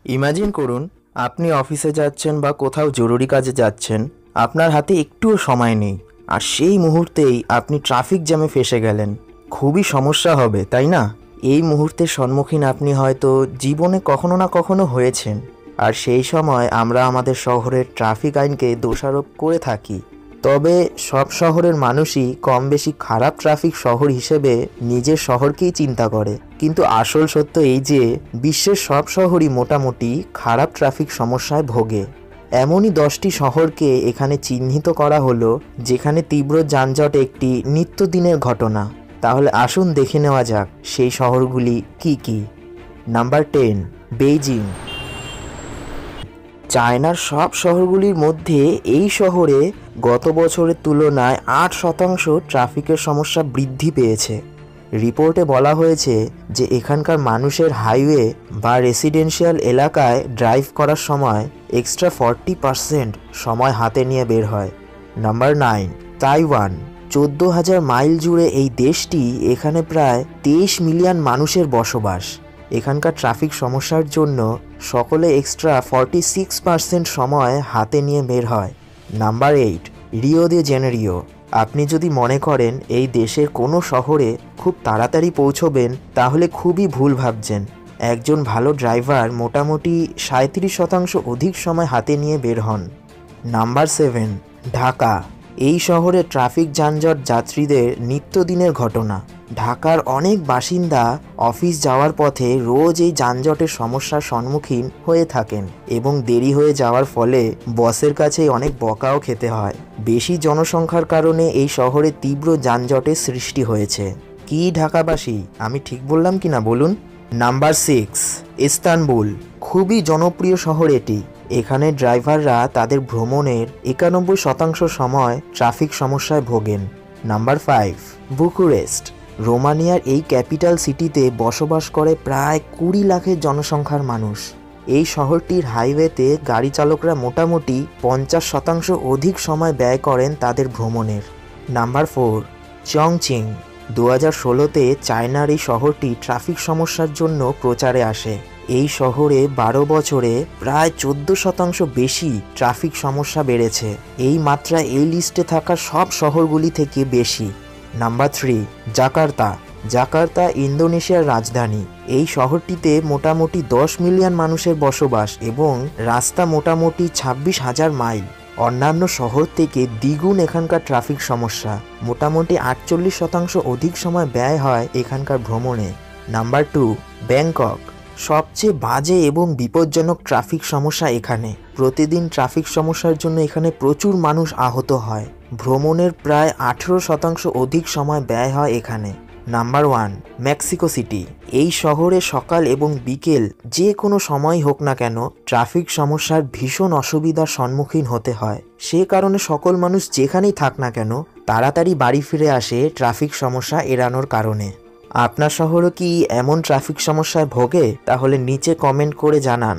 Imagine করুন, আপনি অফিসে যাচ্ছেন বা কোথাও জরুরি কাজে যাচ্ছেন। আপনার হাতে একটুও সময় নেই, আর সেই মুহূর্তেই আপনি ট্রাফিক জ্যামে ফেঁসে গেলেন। খুবই সমস্যা হবে, তাই না? এই মুহূর্তের সম্মুখীন আপনি হয়তো জীবনে কখনো না কখনো হয়েছেন। আর সেই সময় আমরা আমাদের শহরের ট্রাফিক আইনকে দোষারোপ করে থাকি। তবে সব শহরের মানুষই কম বেশি খারাপ ট্রাফিক শহর হিসেবে নিজের শহরকেই চিন্তা করে, কিন্তু আসল সত্য এই যে বিশ্বের সব শহরই মোটামুটি খারাপ ট্রাফিক সমস্যায় ভোগে। এমনই 10টি শহরকে এখানে চিহ্নিত করা হলো যেখানে তীব্র যানজট একটি নিত্যদিনের ঘটনা। তাহলে আসুন দেখে নেওয়া যাক সেই শহরগুলি কি কি। Number 10, Beijing. চায়নার সব শহরগুলির মধ্যে এই শহরে গত বছরের তুলনায় 8% ট্রাফিকের সমস্যা বৃদ্ধি পেয়েছে। রিপোর্টে বলা হয়েছে যে এখানকার মানুষের হাইওয়ে বা রেসিডেন্সিয়াল এলাকায় ড্রাইভ করার সময় এক্সট্রা 40% সময় হাতে নিয়ে বের হয়। Number 9, Taiwan. 14,000 মাইল জুড়ে এই দেশটি, এখানে প্রায় 23 মিলিয়ন মানুষের বসবাস। এখানকার ট্রাফিক সমস্যার জন্য সকলে এক্সট্রা 46% সময় হাতে নিয়ে বের হয়। নাম্বার 8, রিও দে জেনেরিও। আপনি যদি মনে করেন এই দেশের কোনো শহরে খুব তাড়াতাড়ি পৌঁছবেন, তাহলে খুবই ভুল ভাবছেন। একজন ভালো ড্রাইভার মোটামুটি 37% অধিক সময় হাতে নিয়ে বের হন। নাম্বার 7, ঢাকা। এই শহরে ট্রাফিক যানজট যাত্রীদের নিত্যদিনের ঘটনা। ঢাকার অনেক বাসিন্দা অফিস যাওয়ার পথে রোজ এই যানজটের সমস্যার সম্মুখীন হয়ে থাকেন এবং দেরি হয়ে যাওয়ার ফলে বসের কাছে অনেক বকাও খেতে হয়। বেশি জনসংখ্যার কারণে এই শহরে তীব্র যানজটের সৃষ্টি হয়েছে। কি ঢাকাবাসী, আমি ঠিক বললাম কি না বলুন? Number 6, Istanbul. খুবই জনপ্রিয় শহর এটি। এখানে ড্রাইভাররা তাদের ভ্রমণের 91% সময় ট্রাফিক সমস্যায় ভোগেন। Number 5, Bucharest. রোমানিয়ার এই ক্যাপিটাল সিটিতে বসবাস করে প্রায় 20 লাখের জনসংখ্যার মানুষ। এই শহরটির হাইওয়েতে গাড়ি চালকরা মোটামুটি 50% অধিক সময় ব্যয় করেন তাদের ভ্রমণের। Number 4, Chongqing. 2016-তে চায়নার এই শহরটি ট্রাফিক সমস্যার জন্য প্রচারে আসে। এই শহরে 12 বছরে প্রায় 14% বেশি ট্রাফিক সমস্যা বেড়েছে। এই মাত্রা এই লিস্টে থাকা সব শহরগুলি থেকে বেশি। Number 3, Jakarta. জাকার্তা ইন্দোনেশিয়ার রাজধানী। এই শহরটিতে মোটামুটি 10 মিলিয়ন মানুষের বসবাস এবং রাস্তা মোটামুটি 26,000 মাইল। অন্যান্য শহর থেকে দ্বিগুণ এখানকার ট্রাফিক সমস্যা। মোটামুটি 48% অধিক সময় ব্যয় হয় এখানকার ভ্রমণে। Number 2, Bangkok. সবচেয়ে বাজে এবং বিপজ্জনক ট্রাফিক সমস্যা এখানে। প্রতিদিন ট্রাফিক সমস্যার জন্য এখানে প্রচুর মানুষ আহত হয়। ভ্রমণের প্রায় 18% অধিক সময় ব্যয় হয় এখানে। Number 1, Mexico city. এই শহরে সকাল এবং বিকেল যে কোনো সময় হোক না কেন ট্রাফিক সমস্যার ভীষণ অসুবিধার সম্মুখীন হতে হয়। সে কারণে সকল মানুষ যেখানেই থাক না কেন তাড়াতাড়ি বাড়ি ফিরে আসে ট্রাফিক সমস্যা এড়ানোর কারণে। আপনার শহরও কি এমন ট্রাফিক সমস্যায় ভোগে? তাহলে নিচে কমেন্ট করে জানান।